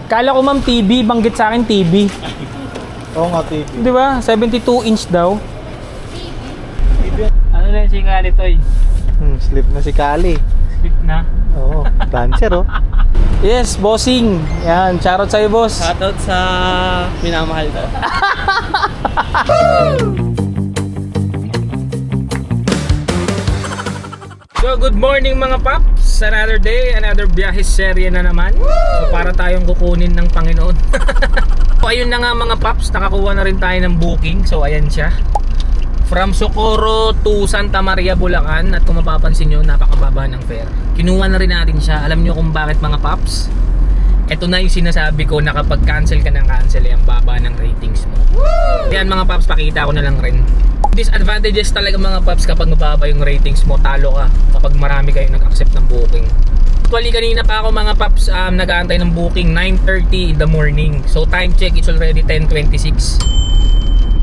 Kala ko ma'am TV, banggit sa akin TV. Oo nga, TV. Di ba? 72 inch daw. Ano na yung si Kali Toy? Slip na si Kali. Slip na. Oo, dancer oh. Yes, bossing. Yan, charot sa'yo boss. Shoutout sa minamahal ko. So good morning mga paps. Another day, another biyahe serye na naman. So para tayong kukunin ng Panginoon. So ayun na nga mga paps, nakakuha na rin tayo ng booking. So ayan siya. From Socorro to Santa Maria, Bulacan. At kung mapapansin nyo, napakababa ng fare. Kinuha na rin natin siya. Alam nyo kung bakit mga paps? Ito na yung sinasabi ko na kapag cancel ka ng cancel, ang baba ng ratings mo. Yan mga paps, pakita ko na lang rin. Disadvantages talaga mga paps kapag mababa yung ratings mo, talo ka kapag marami kayo nag-accept ng booking. Actually kanina pa ako mga paps nag-aantay ng booking 9:30 in the morning. So time check, it's already 10:26.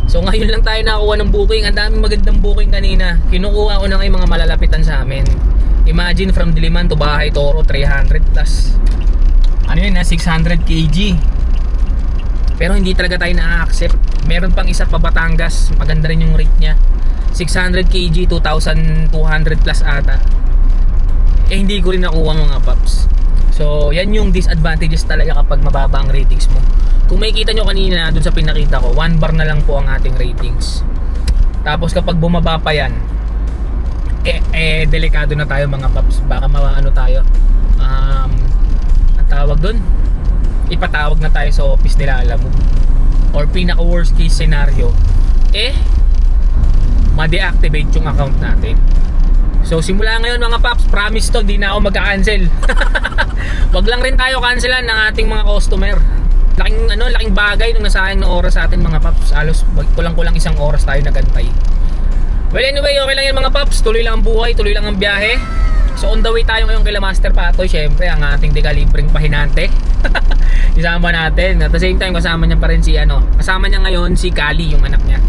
So ngayon lang tayo nakakuha ng booking. Ang daming magandang booking kanina. Kinukuha ko na ngayon mga malalapitan sa amin. Imagine from Diliman to Bahay Toro, 300 plus. Ano yun na, 600 kg. Pero hindi talaga tayo na-accept. Meron pang isa pa Batangas, maganda rin yung rate niya. 600 kg, 2,200 plus ata. Eh hindi ko rin nakuha mga paps. So yan yung disadvantages talaga kapag mababa ang ratings mo. Kung makikita nyo kanina dun sa pinakita ko, 1 bar na lang po ang ating ratings. Tapos kapag bumaba pa yan, delikado na tayo mga paps. Baka maano tayo, ang tawag dun, ipatawag na tayo sa office nila, alam mo. Or pinaka worst case scenario, ma-deactivate yung account natin. So simula ngayon mga paps, promise to, di na ako magka-cancel. Wag lang rin tayo cancelan ng ating mga customer. Laking bagay nung nasayang na oras sa atin mga paps. Halos kulang-kulang isang oras tayo nagantay. Well anyway, okay lang yan mga paps. Tuloy lang ang buhay, tuloy lang ang biyahe. So on the way tayo ngayon kay Master Patoy. Syempre ang ating dekalibreng pahinante. Isama natin. At the same time kasama niya pa rin si kasama niya ngayon si Kali, yung anak niya.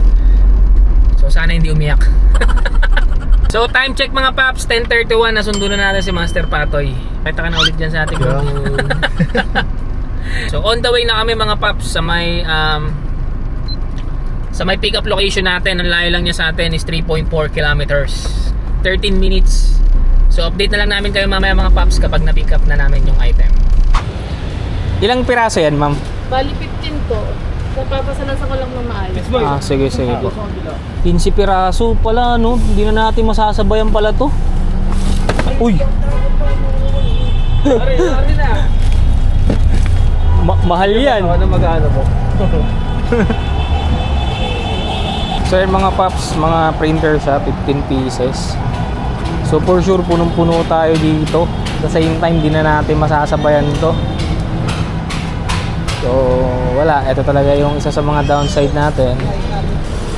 So sana hindi umiyak. So time check mga paps, 10:31. Nasundo na natin si Master Patoy. Kita ka na ulit dyan sa ating So on the way na kami mga paps sa may pick up location natin. Ang layo lang niya sa atin is 3.4 kilometers, 13 minutes. So update na lang namin kayo mamaya mga paps kapag na-pick up na namin yung item. Ilang piraso yan ma'am? Bali 15 to. Napapasalansan ko lang ng maayos. Sige po. 15 piraso pala no. Hindi na natin masasabayan pala to. Uy. Mahal yan. Ano mag-ano po? So yung mga paps, mga printers 15 pieces. So for sure punong-puno tayo dito. At the same time di na natin masasabayan to. So wala, ito talaga yung isa sa mga downside natin.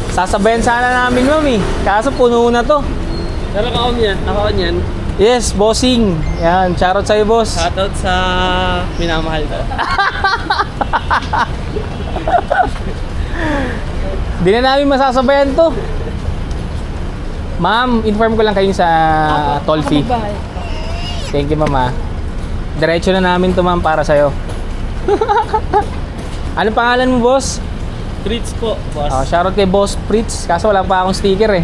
Sasabayan sana namin ma'am kaso puno na to. Pero naka-on yan. Yes, bossing. Yan, charot sa'yo boss. Shoutout sa minamahal ko. Di na namin masasabayan to. Ma'am, inform ko lang kayo sa toll fee. Thank you mama. Diretso na namin to ma'am para sa'yo. Ano pangalan mo boss? Fritz po, boss. Shoutout kay Boss Fritz. Kaso wala pa akong sticker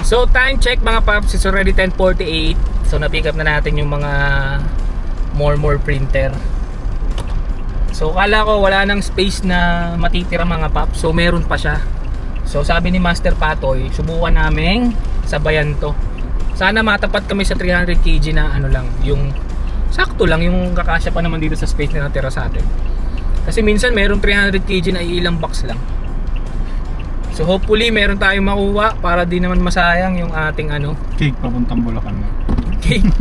So time check mga paps, it's already 10:48. So na-pick up na natin yung mga more printer. So kala ko wala nang space na matitira mga paps. So meron pa siya. So sabi ni Master Patoy, subukan namin sabayan to. Sana matapat kami sa 300 kg na lang, yung sakto lang, yung kakasya pa naman dito sa space na natira sa atin. Kasi minsan meron 300 kg na ilang box lang. So hopefully meron tayong makuha para di naman masayang yung ating Cake papuntang Bulacan. cake.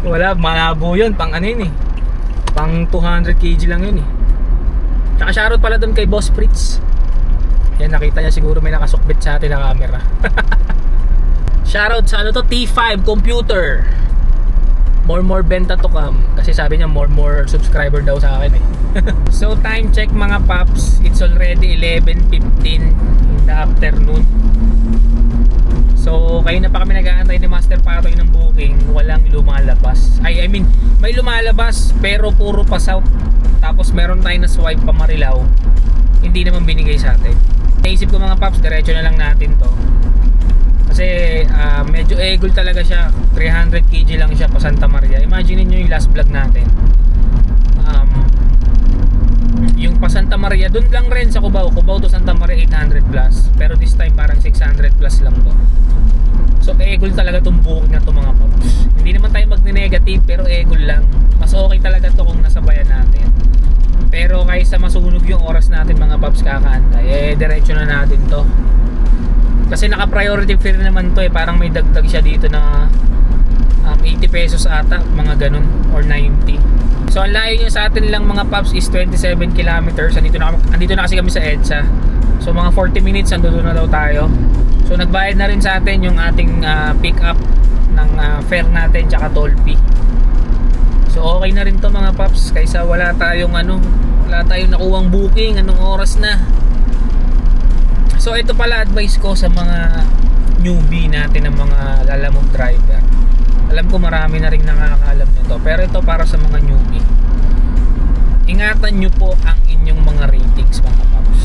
Wala, malabo yun, pang pang 200 kg lang yun Tsaka shoutout pala doon kay Boss Fritz. Yan, nakita niya siguro may nakasukbit sa atin na camera. Shoutout sa T5 computer. More benta to come. Kasi sabi niya more subscriber daw sa akin So time check mga paps, it's already 11:15 in the afternoon. So kayo na pa kami nag-aantay ni Master Patoy ng booking, walang lumalabas. I mean, may lumalabas pero puro pa south. Tapos meron tayo na swipe pa Marilao, hindi naman binigay sa atin. Naisip ko mga paps, diretso na lang natin to. Kasi medyo egol talaga siya. 300 kg lang siya pa Santa Maria. Imagine niyo yung last vlog natin. Yung pa Santa Maria, dun lang rin sa Cubao to Santa Maria 800 plus. Pero this time parang 600 plus lang to. So egol talaga tong booking na to mga paps. Hindi naman tayo magne-negative pero egol lang. Mas okay talaga to kung nasabayan natin. Pero kaysa masunog yung oras natin mga paps kakaantay, diretso na natin to. Kasi naka-priority fare naman to Parang may dagdag siya dito na 80 pesos ata, mga ganun, or 90. So ang layo niya sa atin lang mga paps is 27 kilometers. Andito na kasi kami sa EDSA. So mga 40 minutes andito na daw tayo. So nagbayad na rin sa atin yung ating pick up ng fare natin tsaka toll fee. So okay na rin to mga paps kaysa wala tayong nakuwang booking, anong oras na. So ito pala advice ko sa mga newbie natin ng mga lalamog driver. Alam ko marami na rin nakakaalam nito, pero ito para sa mga newbie. Ingatan nyo po ang inyong mga ratings mga paps.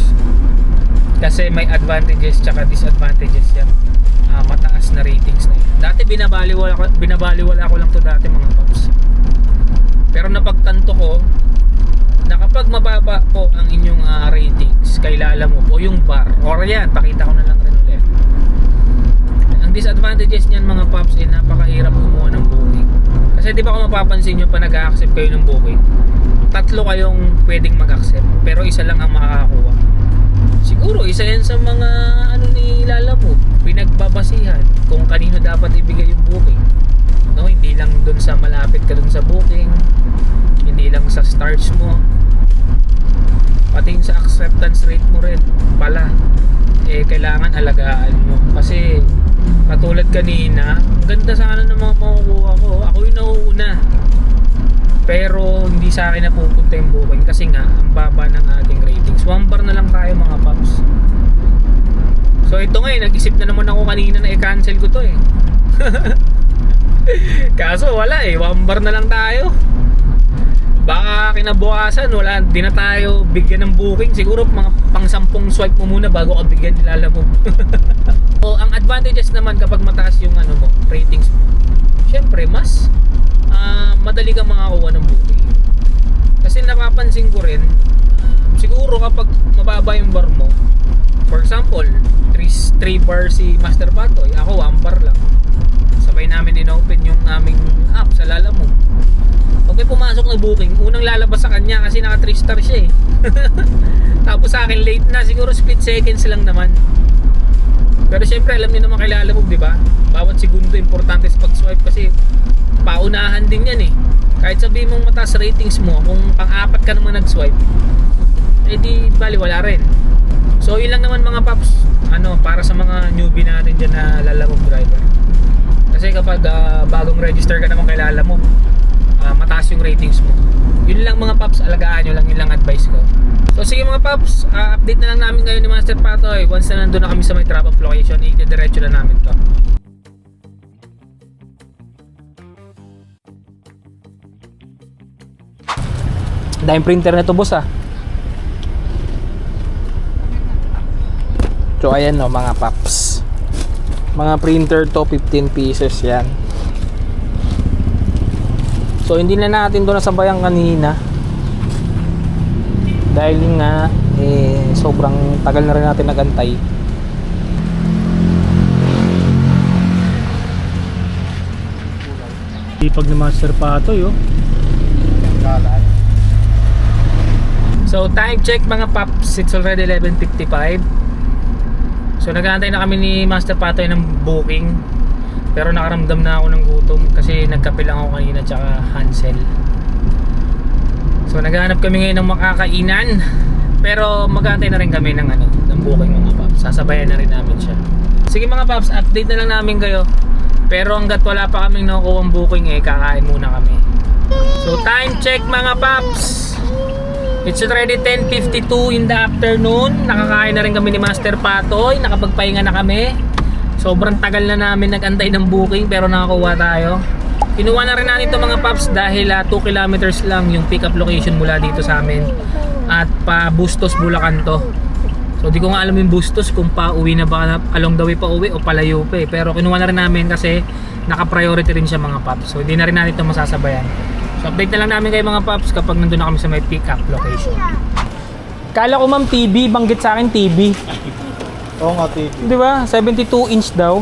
Kasi may advantages tsaka disadvantages yan. Mataas na ratings na yun. Dati binabaliwala ko lang to dati mga paps. Pero napagtanto ko na kapag mababa po ang inyong ratings kay Lalamove o yung bar, or yan, pakita ko na lang rin ulit. Ang disadvantages niyan mga paps napakahirap kumuha ng booking. Kasi di ba kung mapapansin nyo pa nag-a-accept kayo ng booking, 3 kayong pwedeng mag-accept pero isa lang ang makakakuha. Siguro isa yan sa mga ni Lalamove, pinagbabasihan kung kanino dapat ibigay yung booking. No, hindi lang dun sa malapit ka dun sa booking, hindi lang sa starts mo, pati sa acceptance rate mo rin pala kailangan alagaan mo. Kasi katulad kanina, ganda sana ng mga makukuha ko, ako yung nauuna pero hindi sa akin napupunta yung booking kasi nga ang baba ng ating ratings. 1 bar na lang tayo mga paps. So ito nga nag-isip na naman ako kanina na i-cancel ko to kaso wala 1 bar na lang tayo. Baka kinabukasan wala, di na tayo bigyan ng booking. Siguro mga pang 10 swipe mo muna bago ka bigyan ni Lalamove. So ang advantages naman kapag mataas yung mo, ratings mo, syempre mas madali kang makakuha ng booking. Kasi napapansin ko rin, siguro kapag mababa yung bar mo, for example 3 bar si Master Patoy, ako 1 bar lang, sabay namin in-open yung aming app sa Lalamove. Pag may pumasok na booking, unang lalabas sa kanya kasi naka 3 star siya Tapos sa akin late na, siguro split seconds lang naman. Pero syempre alam niyo naman kay Lalamove, di ba? Bawat segundo importante sa pag-swipe kasi paunahan din yan Kahit sabihin mong mataas ratings mo, kung pang-4 ka naman nag-swipe, di bali wala rin. So yun lang naman mga paps, para sa mga newbie natin dyan na Lalamove driver. Kasi kapag bagong register ka naman kay Lalamove, mataas yung ratings mo. Yun lang mga paps, alagaan nyo lang, yun lang advice ko. So sige mga paps, update na lang namin ngayon ni Master Patoy. Once na nandun na kami sa may drop off location, i-diretso na namin to. Dahil printer na to boss So ayan mga paps, mga printer to, 15 pieces yan. So hindi na natin doon nasabayan kanina dahil nga sobrang tagal na rin natin nagantay. Ipag ni Master Patoy So time check mga paps, it's already 11:55. So nag-aantay na kami ni Master Patoy ng booking. Pero nakaramdam na ako ng gutom kasi nagkape lang ako kanina tsaka Hansel. So naghahanap kami ngayon ng makakainan. Pero mag-aantay na rin kami ng booking mga paps. Sasabayan na rin namin siya. Sige mga paps, update na lang namin kayo. Pero hanggat wala pa kaming nakukuha ang booking kakain muna kami. So time check mga paps, it's already 10:52 in the afternoon. Nakakain na rin kami ni Master Patoy, nakapagpahinga na kami. So Sobrang tagal na namin nag-antay ng booking pero nakakuha tayo. Kinuha na rin natin ito mga paps dahil 2 kilometers lang yung pick up location mula dito sa amin. At pa Bustos, Bulacan to. So di ko nga alam yung Bustos kung pa uwi na ba along the way pa uwi o palayo pa eh. Pero kinuha na rin namin kasi naka-priority rin siya mga paps. So hindi na rin natin ito masasabayan. So update na lang namin kayo mga paps kapag nandun na kami sa may pick up location. Kala ko ma'am TV, banggit sa akin TV. Oo nga, TV. Di ba? 72 inch daw.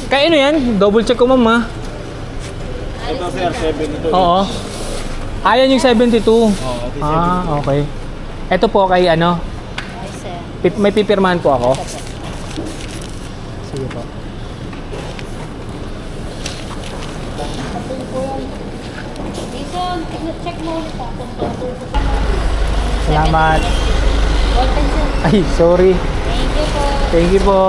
Kaya ano yan? Double check ko ma'am ha. Ito sir, 72. Oo. Ayan yung 72. Okay. Ito po kay ano? May pipirmahan po ako. Sige po. Check mo ulit ako. Salamat. Welcome sir. Ay, sorry. Thank you po. Thank you po.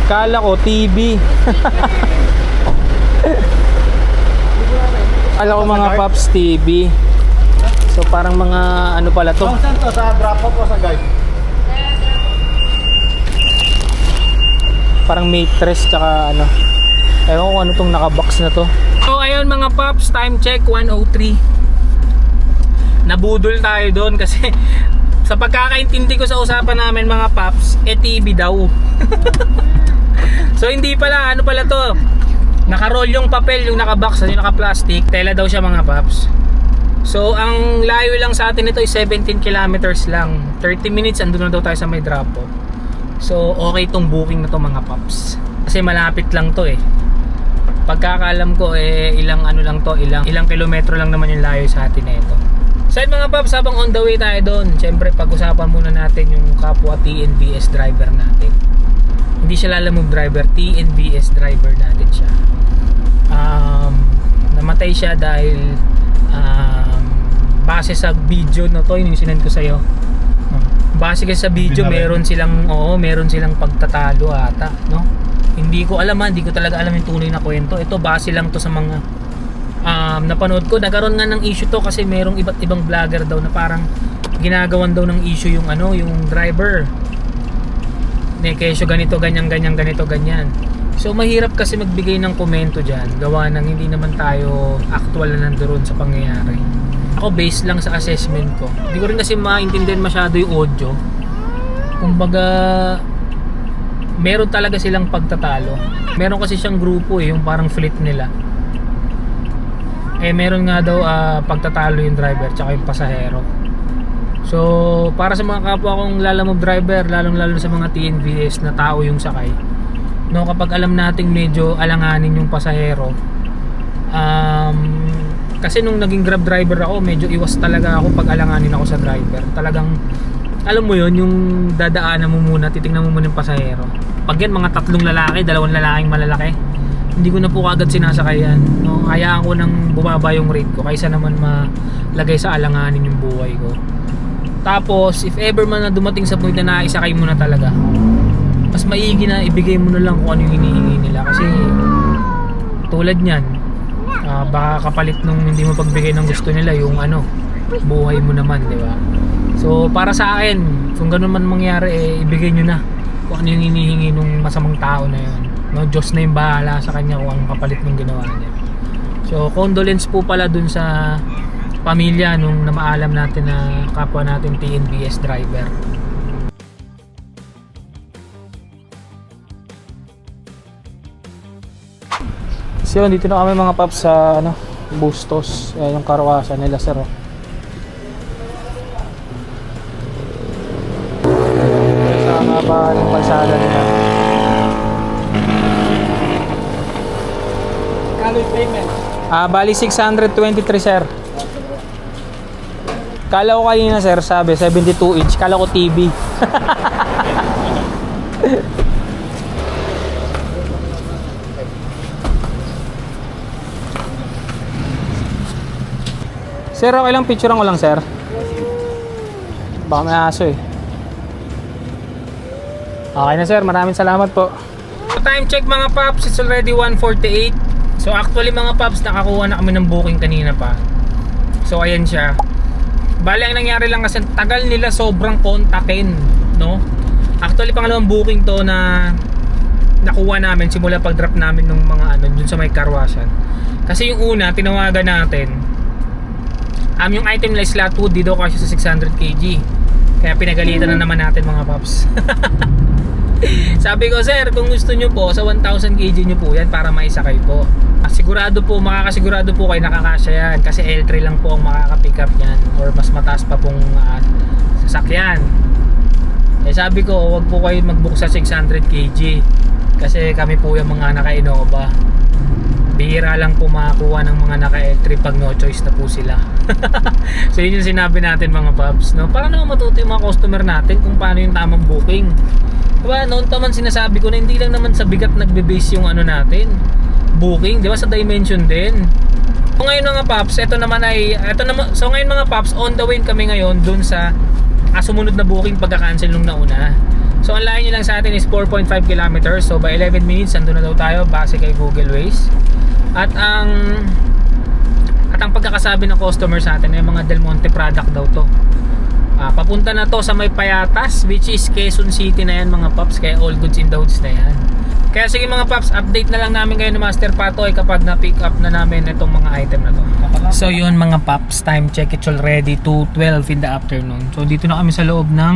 Kala ko TV. Kala ko mga Pops TV. So parang mga ano pala to? Saan to? Sa drop off o sa guide? Parang matress tsaka ano. Ewan ko ano tong nakabox na to. So ayun mga Pops, time check 1:03. Nabudol tayo doon kasi sa pagkakaintindi ko sa usapan namin mga Pops, TV daw. So hindi pala, ano pala to? Naka-roll yung papel, yung naka-box, yung naka-plastic. Tela daw siya mga Pops. So ang layo lang sa atin ito ay 17 kilometers lang. 30 minutes andun na daw tayo sa may drop-off. So okay tong booking na to mga Pops. Kasi malapit lang to eh. Pagkakaalam ko ilang ano lang to, ilang kilometro lang naman yung layo sa atin na ito. So mga Pops, habang on the way tayo doon, syempre pag-usapan muna natin yung kapwa TNVS driver natin. Hindi siya lalamove driver, TNVS driver natin siya. Namatay siya dahil base sa video na to, yung sinend ko sa'yo. Base kasi sa video, meron silang pagtatalo ata, no? Hindi ko alam, hindi ko talaga alam yung tunay na kwento. Ito base lang to sa mga napanood ko. Nagkaroon nga ng issue to kasi merong iba't ibang vlogger daw na parang ginagawan daw ng issue yung yung driver. Kesyo ganito, ganyan. So mahirap kasi magbigay ng komento dyan. Gawa ng hindi naman tayo actual na nandoon sa pangyayari. Ako based lang sa assessment ko. Hindi ko rin kasi maintindihan masyado yung audio. Kumbaga meron talaga silang pagtatalo. Meron kasi siyang grupo yung parang fleet nila. Meron nga daw pagtatalo yung driver tsaka yung pasahero. So para sa mga kapwa kong lalamove driver, lalong-lalo sa mga TNVS na tao yung sakay, no, kapag alam nating medyo alanganin yung pasahero, kasi nung naging Grab driver ako, medyo iwas talaga ako pag alanganin ako sa driver. Talagang alam mo yon, yung dadaanan mo muna, titingnan mo muna yung pasahero. Pag yan mga 3 lalaki, 2 lalaking malalaki, hindi ko na po agad sinasakay yan, no? Hayaan ko nang bumaba yung rate ko kaysa naman malagay sa alanganin yung buhay ko. Tapos if ever man na dumating sa point na naisakay mo na talaga, mas maigi na ibigay mo na lang kung ano yung hinihingi nila. Kasi tulad nyan, baka kapalit nung hindi mo pagbigay ng gusto nila yung buhay mo naman, di ba? So para sa akin, kung ganun man mangyari, ibigay nyo na kung ano yung hinihingi nung masamang tao na yun, no? Diyos na yung bahala sa kanya kung ang kapalit ng ginawa niya. So condolence po pala dun sa pamilya nung namaalam natin na kapwa natin TNVS driver. So dito na kami mga Pops sa Bustos, yung karawasan nila sir. Sa haba ng kalsada nila. Kalo yung payment? Bali 623 sir. Kala ko kanina sir, sabi 72 inch. Kala ko TV. Sir, okay lang, picturean ko lang sir. Baka may aso eh. Okay na sir, maraming salamat po. Time check mga Pops, it's already 1:48. So actually mga Pops, nakakuha na kami ng booking kanina pa. So ayan siya. Bali, ang nangyari lang kasi tagal nila sobrang kontakin, no? Actually, pangalawang booking to na nakuha namin simula pag-drop namin ng mga ano dun sa may karwasan. Kasi yung una, tinawagan natin, yung item na slot 2 dito kasi sa 600 kg. Kaya pinagalitan na naman natin mga paps. Sabi ko, sir, kung gusto nyo po sa 1000 kg nyo po yan para maisakay po. Sigurado po, makakasigurado po kayo nakakasya yan kasi L3 lang po ang makaka-pick up yan or mas mataas pa pong sasakyan. Eh sabi ko, wag po kayo mag-book sa 600 kg kasi kami po yung mga naka-Innova. Bihira lang po makakuha ng mga naka-L3 pag no choice na po sila. So yun yung sinabi natin mga paps, no? Para naman matuto yung mga customer natin kung paano yung tamang booking. Diba, noon naman sinasabi ko na hindi lang naman sa bigat nagbe-base yung ano natin booking, di ba, sa dimension din. So ngayon mga paps, ito naman, so ngayon mga paps, on the way kami ngayon dun sa sumunod na booking pagka-cancel nung nauna. So ang layo nyo lang sa atin is 4.5 kilometers. So by 11 minutes andun na daw tayo base kay Google Waze. At ang pagkakasabi ng customer sa atin ay mga Del Monte product daw to. Papunta na to sa may Payatas, which is Quezon City na yan mga paps. Kaya all goods in the hoods na yan. Kaya sige mga paps, update na lang namin kayo ni Master Patoy kapag na-pick up na namin itong mga item na to. So yun mga paps, time check, it's already 2:12 in the afternoon. So dito na kami sa loob ng,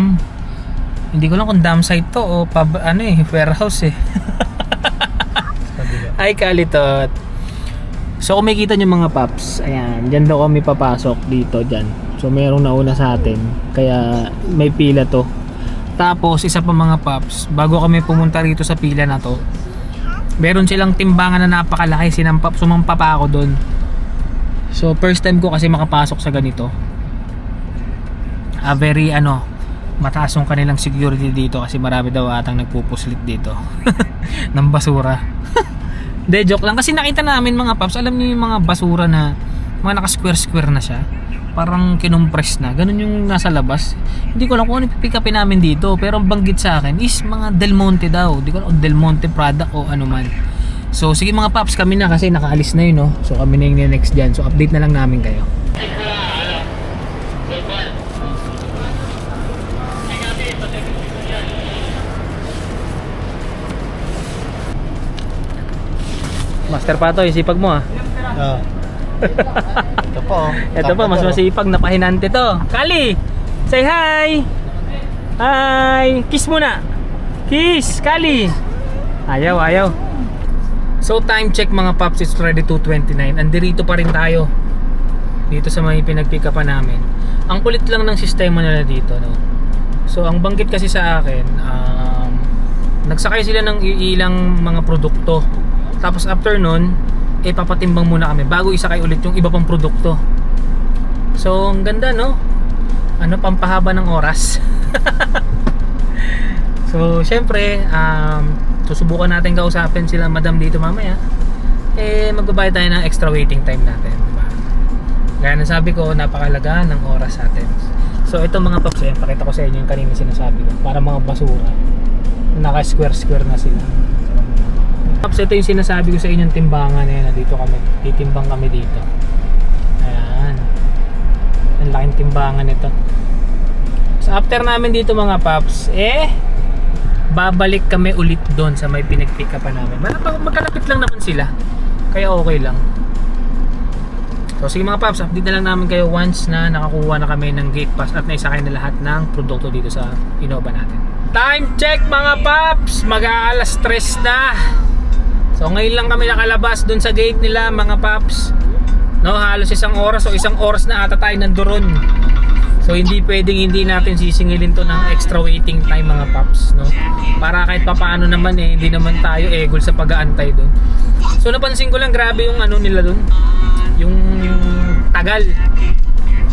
hindi ko lang kung dam site to o warehouse eh. Ay kalitot. So kung makikita nyo mga paps, ayan, dyan daw kami papasok dito dyan. So mayroong nauna sa atin, kaya may pila to. Tapos isa pa mga paps, bago kami pumunta rito sa pila na to, meron silang timbangan na napakalaki, sumampa pa ako doon. So first time ko kasi makapasok sa ganito. Very mataas yung kanilang security dito kasi marami daw atang nagpupuslit dito ng basura. De, joke lang kasi nakita namin mga paps, alam niyo yung mga basura na mga naka-square na siya, parang kinompress na, ganun yung nasa labas. Hindi ko alam kung ano pipick upin namin dito, pero ang banggit sa akin is mga Del Monte daw. Hindi ko alam Del Monte product o ano man. So sige mga paps, kami na kasi nakaalis na yun, no? So kami na yung next dyan, so update na lang namin kayo. Master Patoy, sipag mo Ito po. Ito pa, mas masipag na pahinante to. Kali, say hi. Hi, kiss muna. Kiss, Kali. Ayaw. So time check mga paps, it's already 2:29. Andirito pa rin tayo dito sa may pinag-pick up namin. Ang kulit lang ng sistema nila dito, no? So ang banggit kasi sa akin, nagsakay sila ng ilang mga produkto. Tapos after nun, papatimbang muna kami bago isakay ulit yung iba pang produkto. So ang ganda, no? Pampahaba ng oras. So syempre, susubukan natin kausapin sila madam dito mamaya. Magbabayad tayo ng extra waiting time natin, diba? Gaya na sabi ko, napakalaga ng oras natin. So ito mga paps, pakita ko sa inyo yung kanina sinasabi ko, para mga basura, naka square na sila. Paps, ito yung sinasabi ko sa inyong timbangan na dito kami, titimbang kami dito. Ayan, ang laking timbangan nito. So after namin dito mga paps, babalik kami ulit doon sa may pinag-pick up namin. Magkalapit lang naman sila, kaya okay lang. So sige mga paps, update na lang namin kayo once na nakakuha na kami ng gate pass at naisakay na lahat ng produkto dito sa Innova natin. Time check mga paps, mag-aalas 3 na. So ngayon lang kami nakalabas dun sa gate nila mga paps, no? Halos isang oras na ata tayo nandoon. So hindi pwedeng hindi natin sisingilin to ng extra waiting time mga paps, no? Para kahit papaano naman hindi naman tayo egol sa pag-aantay dun. So napansin ko lang, grabe yung nila dun, yung tagal.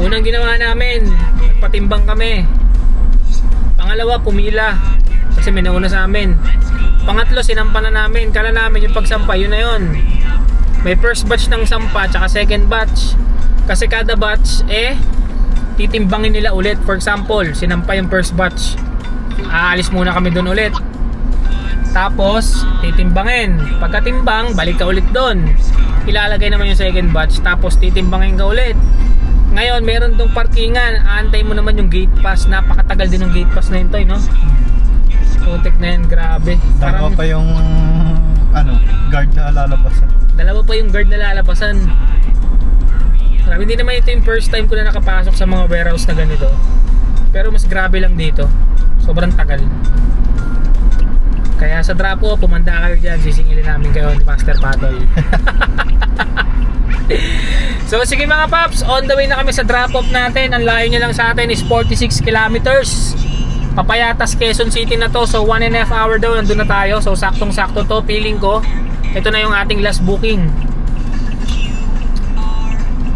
Unang ginawa namin, nagpatimbang kami. Pangalawa, pumila kasi may nauna sa amin. Pangatlo, sinampa na namin. Kala namin yung pagsampa, yun na yun. May first batch ng sampa tsaka second batch. Kasi kada batch titimbangin nila ulit. For example, sinampa yung first batch, aalis muna kami doon ulit. Tapos titimbangin. Pagkatimbang, balik ka ulit doon. Ilalagay naman yung second batch. Tapos titimbangin ka ulit. Ngayon, meron tong parkingan. Aantay mo naman yung gate pass. Napakatagal din ng gate pass na yun, Toy, no? Putik na yan, grabe. Dalawa pa yung guard na lalabasan. Dalawa pa yung guard na lalabasan. Grabe, hindi naman ito yung first time ko na nakapasok sa mga warehouse na ganito. Pero mas grabe lang dito. Sobrang tagal. Kaya sa drop-off, pumanda kayo dyan. Sisingilin namin kayo ni Master Patoy. So sige mga paps, on the way na kami sa drop-off natin. Ang layo niya lang sa atin is 46 kilometers. Papayatas, Quezon City na to. So 1.5 hour daw, nandun na tayo. So saktong-sakto to, feeling ko. Ito na yung ating last booking.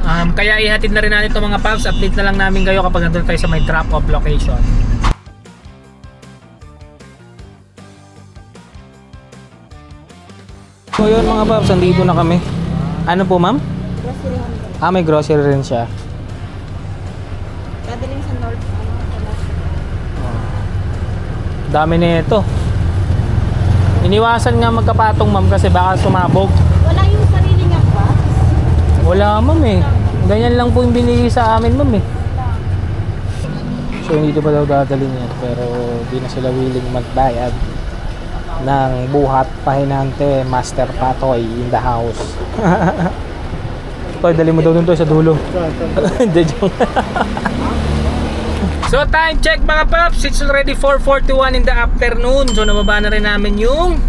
Kaya ihatid na rin natin ito mga paps. Update na lang namin kayo kapag nandun tayo sa may drop-off location. So yun mga paps, andito na kami. Ano po ma'am? Grocery home. May grocery rin siya. Dadaling sa North, Dami na ito. Iniwasan nga magkapatong ma'am kasi baka sumabog. Wala yung sarili niyang box. Wala ma'am eh. Ganyan lang po yung binigay sa amin ma'am eh. So hindi pa daw dadalhin yan, pero di na sila willing magbayad ng buhat pahinante. Master Patoy in the house. Toy, dali mo daw dun Toy sa dulo. Hindi, joke. So time check mga paps, it's already 4:41 in the afternoon. So nababa na rin namin yung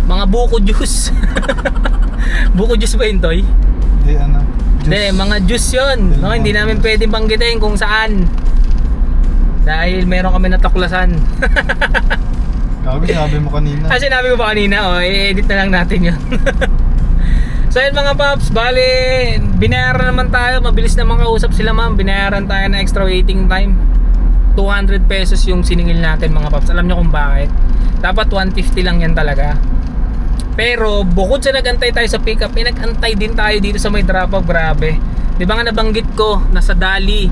mga buko juice. Buko juice ba yun Toy? Hindi, Hindi, mga juice yun. No, hindi namin pwedeng banggitin kung saan. Dahil meron kami natuklasan. Sabi mo kanina. Sinabi mo ba kanina? I-edit na lang natin yun. So yun mga paps, bali, binayaran naman tayo. Mabilis na makausap sila ma'am. Binayaran tayo na extra waiting time. 200 pesos yung siningil natin mga paps. Alam nyo kung bakit? Dapat 150 lang yan talaga. Pero bukod sa nagantay tayo sa pickup, nagantay din tayo dito sa may drop-off. Grabe. Di ba nga nabanggit ko, nasa Dali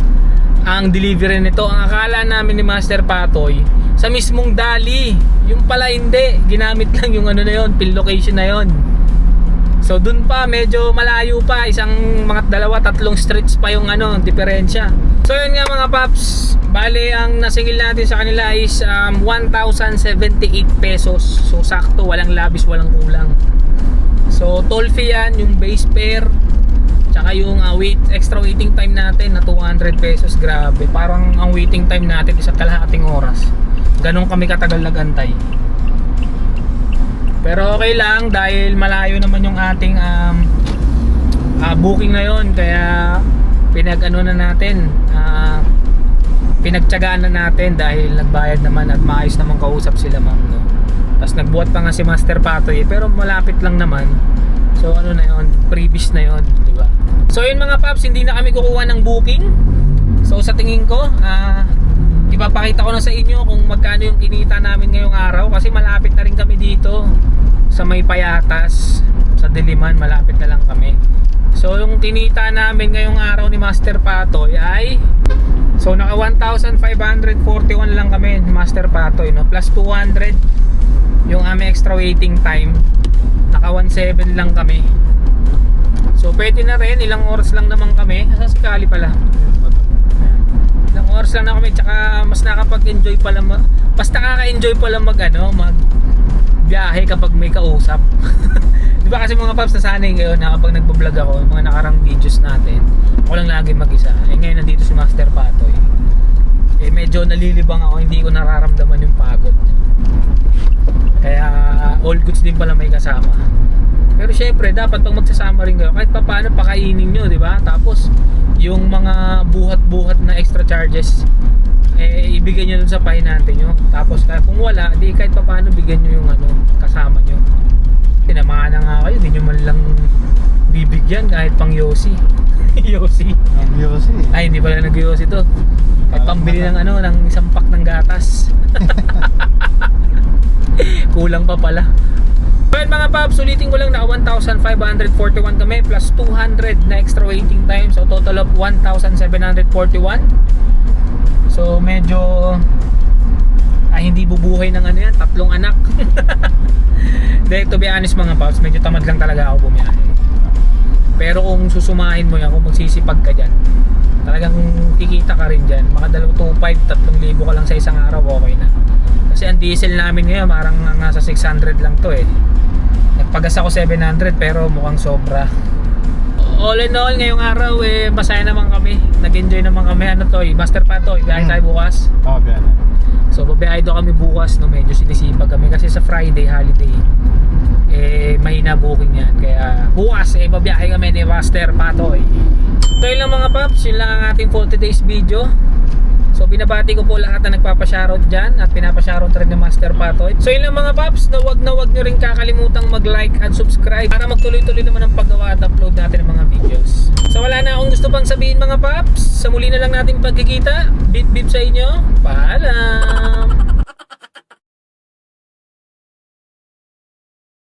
ang delivery nito. Ang akala namin ni Master Patoy sa mismong Dali. Yung pala hindi. Ginamit lang yung ano na yun, pin location na yun. So dun pa medyo malayo pa, mga 2-3 streets pa yung diferensya. So yun nga mga paps, bali ang nasingil natin sa kanila is 1,078 pesos. So sakto, walang labis, walang kulang. So toll fee yan, yung base fare, tsaka yung extra waiting time natin na 200 pesos. Grabe, parang ang waiting time natin is kalahating oras. Ganun kami katagal nagantay. Pero okay lang dahil malayo naman yung ating booking na yon, kaya pinagtyagaan na natin dahil nagbayad naman at maayos naman kausap sila ma'am, no? Tapos nagbuhat pa nga si Master Patoy pero malapit lang naman. So na yon, previous na yon, di ba? So yun mga paps, hindi na kami kukuha ng booking. So sa tingin ko, ipapakita ko na sa inyo kung magkano yung kinita namin ngayong araw kasi malapit na rin kami dito sa may Payatas, sa Diliman, malapit na lang kami. So yung kinita namin ngayong araw ni Master Patoy ay naka 1,541 lang kami ni Master Patoy, no? Plus 200 yung aming extra waiting time, naka 1,700 lang kami. So pwede na rin, ilang oras lang naman kami, sasikali pala. Ilang oras lang na kami, tsaka mas nakapag-enjoy pala, mas nakaka-enjoy pala mag biyahe kapag may kausap. Di ba kasi mga paps, nasanay ngayon na kapag nagbablog ako, yung mga nakarang videos natin, ako lang lagi mag-isa. Ngayon nandito si Master Patoy. Medyo nalilibang ako, hindi ko nararamdaman yung pagod. Kaya all goods din pala may kasama. Pero syempre, dapat pag magsasama rin kayo, kahit pa paano pakainin nyo, di ba? Tapos yung mga buhat-buhat na extra charges, ibigay nyo dun sa pahinante nyo. Tapos kung wala, di kahit pa paano bigyan nyo yung kasama nyo. Tinamaan na nga kayo, di nyo man lang bibigyan kahit pang Yossi. Yossi. Yossi. Ay, hindi pala nag-Yossi to. Kahit pambili ng ng isang pack ng gatas. Kulang pa pala. Well mga paps, ulitin ko lang, na 1,541 kami plus 200 na extra waiting time. So total of 1,741. So medyo hindi bubuhay ng yan, 3 anak. Dahil to be honest mga paps, medyo tamad lang talaga ako bumiyahe. Pero kung susumahin mo yan, kung magsisipag ka dyan, talagang kikita ka rin dyan. Mga 2,500, 3,000 ka lang sa isang araw, okay na. Kasi ang diesel namin ngayon, parang nasa 600 lang to eh. Nagpagas ako 700 pero mukhang sobra. All in all, ngayong araw eh, masaya naman kami. Nag-enjoy naman kami. Ano to eh, Master pa to, ibiyahe tayo bukas. Oo, biyan. So babiyahe daw kami bukas, no, medyo sinisipag kami kasi sa Friday holiday eh mahina booking yan, kaya bukas eh babiyahe kami ni Master Patoy. So yun lang mga paps, yun lang ang ating for today's video. So binabati ko po lahat na nagpapashoutout dyan at pinapashoutout rin ni Master Patoy. So yun lang mga paps, na wag nyo rin kakalimutang mag-like and subscribe para magtuloy-tuloy naman ang paggawa at upload natin ng mga videos. So wala na akong gusto pang sabihin mga paps, sa muli na lang natin pagkikita. Beep beep sa inyo, paalam!